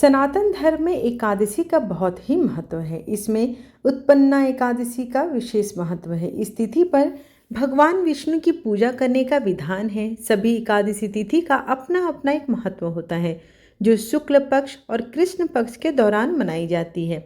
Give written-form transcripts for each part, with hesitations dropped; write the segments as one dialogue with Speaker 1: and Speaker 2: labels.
Speaker 1: सनातन धर्म में एकादशी का बहुत ही महत्व है। इसमें उत्पन्ना एकादशी का विशेष महत्व है। इस तिथि पर भगवान विष्णु की पूजा करने का विधान है। सभी एकादशी तिथि का अपना अपना एक महत्व होता है, जो शुक्ल पक्ष और कृष्ण पक्ष के दौरान मनाई जाती है।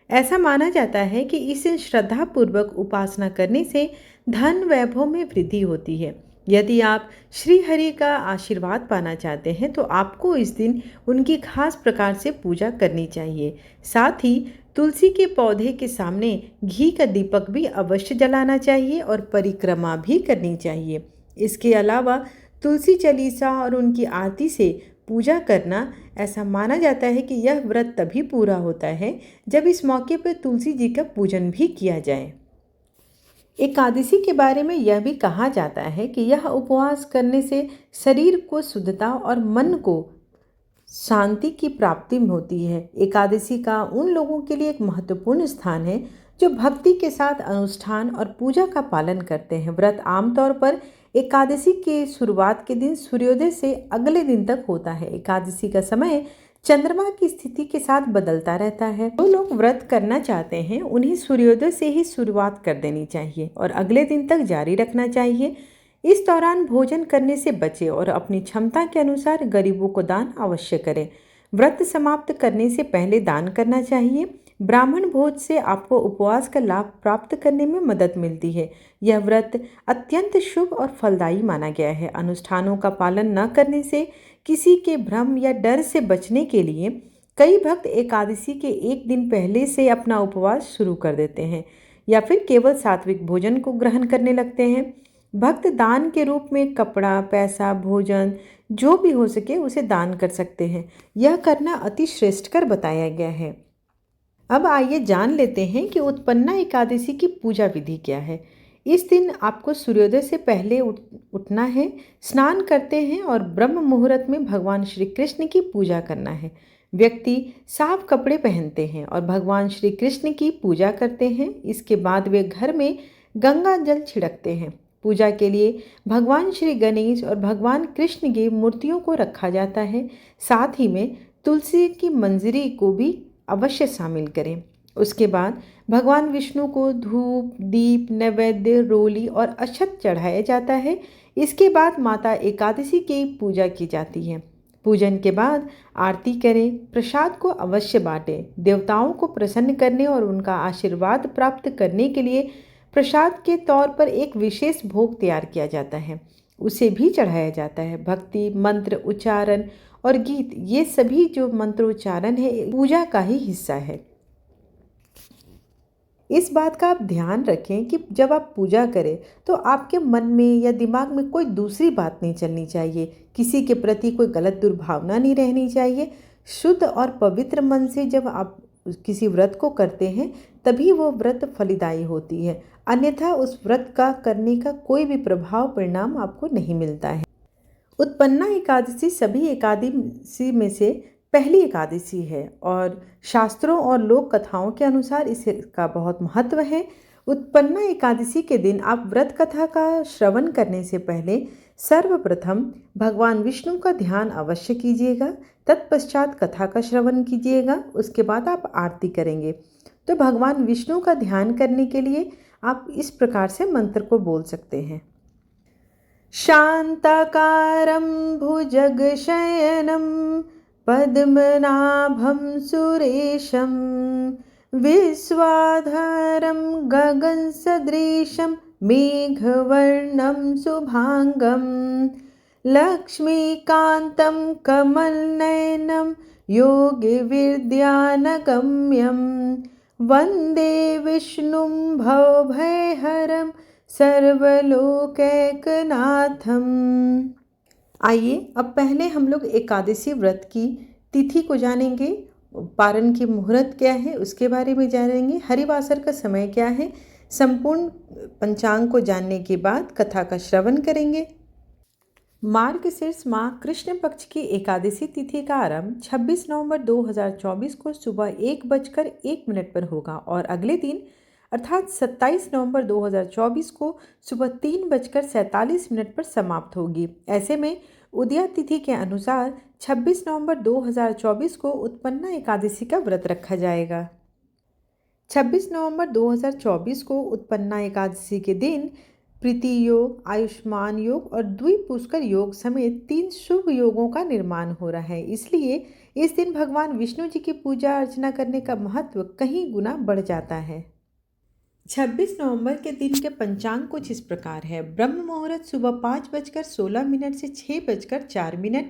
Speaker 1: ऐसा माना जाता है कि इसे श्रद्धापूर्वक उपासना करने से धन वैभव में वृद्धि होती है। यदि आप श्री हरि का आशीर्वाद पाना चाहते हैं तो आपको इस दिन उनकी खास प्रकार से पूजा करनी चाहिए। साथ ही तुलसी के पौधे के सामने घी का दीपक भी अवश्य जलाना चाहिए और परिक्रमा भी करनी चाहिए। इसके अलावा तुलसी चालीसा और उनकी आरती से पूजा करना, ऐसा माना जाता है कि यह व्रत तभी पूरा होता है जब इस मौके पर तुलसी जी का पूजन भी किया जाए। एकादशी के बारे में यह भी कहा जाता है कि यह उपवास करने से शरीर को शुद्धता और मन को शांति की प्राप्ति होती है। एकादशी का उन लोगों के लिए एक महत्वपूर्ण स्थान है जो भक्ति के साथ अनुष्ठान और पूजा का पालन करते हैं। व्रत आमतौर पर एकादशी के शुरुआत के दिन सूर्योदय से अगले दिन तक होता है। एकादशी का समय चंद्रमा की स्थिति के साथ बदलता रहता है। जो लोग व्रत करना चाहते हैं उन्हें सूर्योदय से ही शुरुआत कर देनी चाहिए और अगले दिन तक जारी रखना चाहिए। इस दौरान भोजन करने से बचें और अपनी क्षमता के अनुसार गरीबों को दान अवश्य करें। व्रत समाप्त करने से पहले दान करना चाहिए। ब्राह्मण भोज से आपको उपवास का लाभ प्राप्त करने में मदद मिलती है। यह व्रत अत्यंत शुभ और फलदायी माना गया है। अनुष्ठानों का पालन न करने से किसी के भ्रम या डर से बचने के लिए कई भक्त एकादशी के एक दिन पहले से अपना उपवास शुरू कर देते हैं या फिर केवल सात्विक भोजन को ग्रहण करने लगते हैं। भक्त दान के रूप में कपड़ा, पैसा, भोजन जो भी हो सके उसे दान कर सकते हैं। यह करना अति श्रेष्ठकर बताया गया है। अब आइए जान लेते हैं कि उत्पन्ना एकादशी की पूजा विधि क्या है। इस दिन आपको सूर्योदय से पहले उठना है, स्नान करते हैं और ब्रह्म मुहूर्त में भगवान श्री कृष्ण की पूजा करना है। व्यक्ति साफ कपड़े पहनते हैं और भगवान श्री कृष्ण की पूजा करते हैं। इसके बाद वे घर में गंगा जल छिड़कते हैं। पूजा के लिए भगवान श्री गणेश और भगवान कृष्ण की मूर्तियों को रखा जाता है। साथ ही में तुलसी की मंजरी को भी अवश्य शामिल करें। उसके बाद भगवान विष्णु को धूप, दीप, नैवेद्य, रोली और अक्षत चढ़ाया जाता है। इसके बाद माता एकादशी की पूजा की जाती है। पूजन के बाद आरती करें, प्रसाद को अवश्य बांटें। देवताओं को प्रसन्न करने और उनका आशीर्वाद प्राप्त करने के लिए प्रसाद के तौर पर एक विशेष भोग तैयार किया जाता है, उसे भी चढ़ाया जाता है। भक्ति, मंत्र उच्चारण और गीत, ये सभी जो मंत्रोच्चारण है पूजा का ही हिस्सा है। इस बात का आप ध्यान रखें कि जब आप पूजा करें तो आपके मन में या दिमाग में कोई दूसरी बात नहीं चलनी चाहिए। किसी के प्रति कोई गलत दुर्भावना नहीं रहनी चाहिए। शुद्ध और पवित्र मन से जब आप किसी व्रत को करते हैं तभी वो व्रत फलदायी होती है, अन्यथा उस व्रत का करने का कोई भी प्रभाव परिणाम आपको नहीं मिलता है। उत्पन्ना एकादशी सभी एकादशी में से पहली एकादशी है और शास्त्रों और लोक कथाओं के अनुसार इसका बहुत महत्व है। उत्पन्ना एकादशी के दिन आप व्रत कथा का श्रवण करने से पहले सर्वप्रथम भगवान विष्णु का ध्यान अवश्य कीजिएगा। तत्पश्चात कथा का श्रवण कीजिएगा। उसके बाद आप आरती करेंगे। तो भगवान विष्णु का ध्यान करने के लिए आप इस प्रकार से मंत्र को बोल सकते हैं। शांताकारं भुजगशयनं पद्मनाभं सुरेशं विश्वाधारं गगनसदृशं मेघवर्णं शुभांगं लक्ष्मीकान्तं कमलनयनं योगिविद्यानगम्यं वन्दे विष्णुं भवभयहरं सर्वलोकैकनाथम। आइए अब पहले हम लोग एकादशी व्रत की तिथि को जानेंगे। पारण की मुहूर्त क्या है उसके बारे में जानेंगे। हरिवासर का समय क्या है, संपूर्ण पंचांग को जानने के बाद कथा का श्रवण करेंगे। मार्गशीर्ष माह कृष्ण पक्ष की एकादशी तिथि का आरंभ 26 नवंबर 2024 को सुबह 1:01 पर होगा और अगले दिन अर्थात 27 नवंबर 2024 को सुबह 3:47 पर समाप्त होगी। ऐसे में उदया तिथि के अनुसार 26 नवंबर 2024 को उत्पन्ना एकादशी का व्रत रखा जाएगा। 26 नवंबर 2024 को उत्पन्ना एकादशी के दिन प्रीति योग, आयुष्मान योग और द्विपुष्कर योग समेत 3 शुभ योगों का निर्माण हो रहा है। इसलिए इस दिन भगवान विष्णु जी की पूजा अर्चना करने का महत्व कहीं गुना बढ़ जाता है। 26 नवंबर के दिन के पंचांग कुछ इस प्रकार है। ब्रह्म मुहूर्त सुबह 5:16 से 6:04,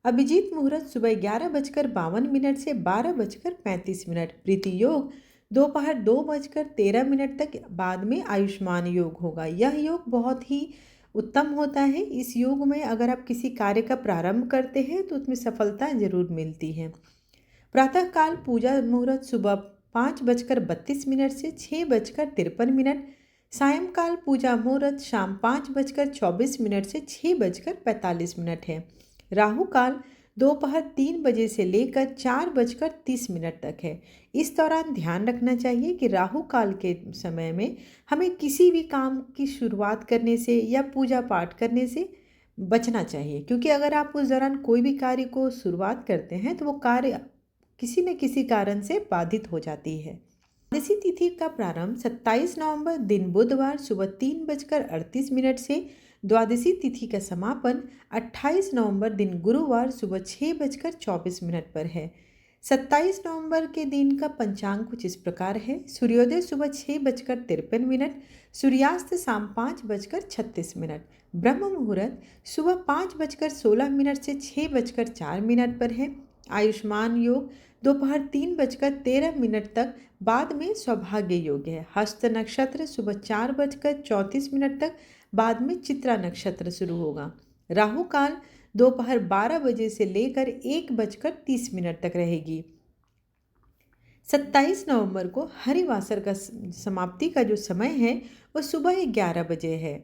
Speaker 1: अभिजीत मुहूर्त सुबह 11:52 से 12:35, प्रीति योग दोपहर 2:13 तक, बाद में आयुष्मान योग होगा। यह योग बहुत ही उत्तम होता है। इस योग में अगर आप किसी कार्य का प्रारंभ करते हैं तो उसमें सफलता जरूर मिलती है। प्रातःकाल पूजा मुहूर्त सुबह 5:32 से 6:53, सायंकाल पूजा मुहूर्त शाम 5:24 से 6:45 है। राहु काल दोपहर 3 बजे से लेकर 4:30 तक है। इस दौरान ध्यान रखना चाहिए कि राहु काल के समय में हमें किसी भी काम की शुरुआत करने से या पूजा पाठ करने से बचना चाहिए, क्योंकि अगर आप उस दौरान कोई भी कार्य को शुरुआत करते हैं तो वो कार्य किसी न किसी कारण से बाधित हो जाती है। एकादशी तिथि का प्रारंभ 27 नवंबर दिन बुधवार सुबह 3:38 से, द्वादशी तिथि का समापन 28 नवंबर दिन गुरुवार सुबह 6:24 पर है। 27 नवंबर के दिन का पंचांग कुछ इस प्रकार है। सूर्योदय सुबह 6:53, सूर्यास्त शाम 5:36, ब्रह्म मुहूर्त सुबह 5:16 से 6:04 पर है। आयुष्मान योग दोपहर 3:13 तक, बाद में सौभाग्य योग है। हस्त नक्षत्र सुबह 4:34 तक, बाद में चित्रा नक्षत्र शुरू होगा। राहु काल दोपहर 12 बजे से लेकर 1:30 तक रहेगी। 27 नवंबर को हरिवासर का समाप्ति का जो समय है वो सुबह 11 बजे है।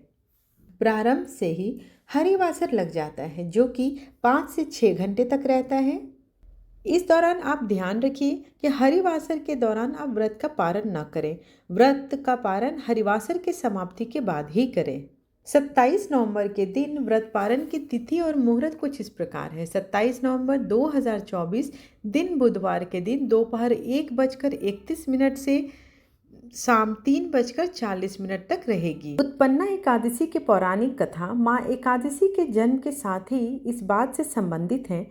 Speaker 1: प्रारंभ से ही हरिवासर लग जाता है जो कि 5 से 6 घंटे तक रहता है। इस दौरान आप ध्यान रखिए कि हरिवासर के दौरान आप व्रत का पारण न करें। व्रत का पारण हरिवासर के समाप्ति के बाद ही करें। 27 नवंबर के दिन व्रत पारण की तिथि और मुहूर्त कुछ इस प्रकार है। 27 नवंबर 2024 दिन बुधवार के दिन दोपहर 1:31 से शाम 3:40 तक रहेगी। उत्पन्ना एकादशी की पौराणिक कथा माँ एकादशी के जन्म के साथ ही इस बात से संबंधित है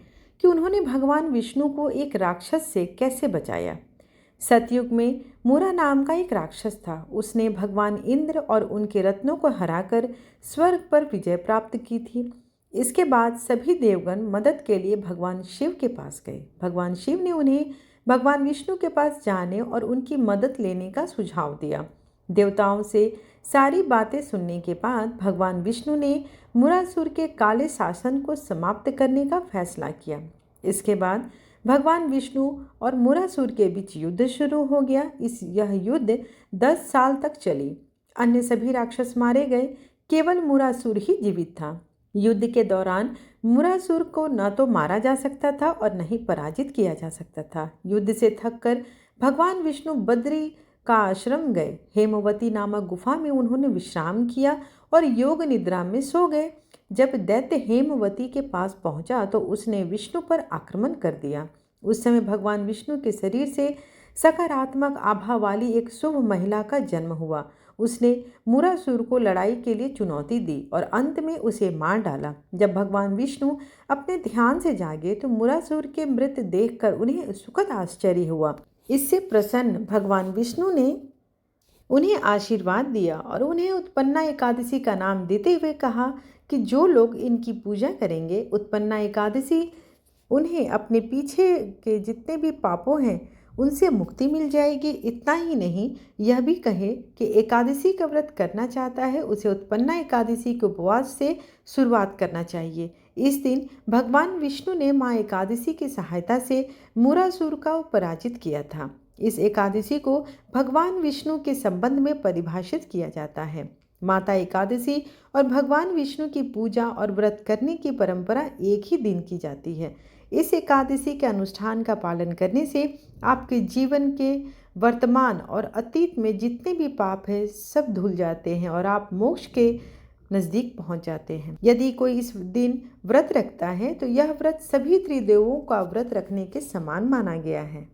Speaker 1: कि उन्होंने भगवान विष्णु को एक राक्षस से कैसे बचाया। सतयुग में मुरा नाम का एक राक्षस था। उसने भगवान इंद्र और उनके रत्नों को हराकर स्वर्ग पर विजय प्राप्त की थी। इसके बाद सभी देवगण मदद के लिए भगवान शिव के पास गए। भगवान शिव ने उन्हें भगवान विष्णु के पास जाने और उनकी मदद लेने का सुझाव दिया। देवताओं से सारी बातें सुनने के बाद भगवान विष्णु ने मुरासुर के काले शासन को समाप्त करने का फैसला किया। इसके बाद भगवान विष्णु और मुरासुर के बीच युद्ध शुरू हो गया। यह युद्ध 10 साल तक चली। अन्य सभी राक्षस मारे गए, केवल मुरासुर ही जीवित था। युद्ध के दौरान मुरासुर को न तो मारा जा सकता था और न ही पराजित किया जा सकता था। युद्ध से थककर भगवान विष्णु बद्री का आश्रम गए। हेमवती नामक गुफा में उन्होंने विश्राम किया और योग निद्रा में सो गए। जब दैत्य हेमवती के पास पहुंचा तो उसने विष्णु पर आक्रमण कर दिया। उस समय भगवान विष्णु के शरीर से सकारात्मक आभा वाली एक शुभ महिला का जन्म हुआ। उसने मुरासुर को लड़ाई के लिए चुनौती दी और अंत में उसे मार डाला। जब भगवान विष्णु अपने ध्यान से जागे तो मुरासुर के मृत देखकर उन्हें सुखद आश्चर्य हुआ। इससे प्रसन्न भगवान विष्णु ने उन्हें आशीर्वाद दिया और उन्हें उत्पन्ना एकादशी का नाम देते हुए कहा कि जो लोग इनकी पूजा करेंगे, उत्पन्ना एकादशी उन्हें अपने पीछे के जितने भी पापों हैं उनसे मुक्ति मिल जाएगी। इतना ही नहीं, यह भी कहे कि एकादशी का व्रत करना चाहता है उसे उत्पन्ना एकादशी के उपवास से शुरुआत करना चाहिए। इस दिन भगवान विष्णु ने माँ एकादशी की सहायता से मुरासुर को पराजित किया था। इस एकादशी को भगवान विष्णु के संबंध में परिभाषित किया जाता है। माता एकादशी और भगवान विष्णु की पूजा और व्रत करने की परंपरा एक ही दिन की जाती है। इस एकादशी के अनुष्ठान का पालन करने से आपके जीवन के वर्तमान और अतीत में जितने भी पाप हैं सब धुल जाते हैं और आप मोक्ष के नजदीक पहुंच जाते हैं। यदि कोई इस दिन व्रत रखता है तो यह व्रत सभी त्रिदेवों का व्रत रखने के समान माना गया है।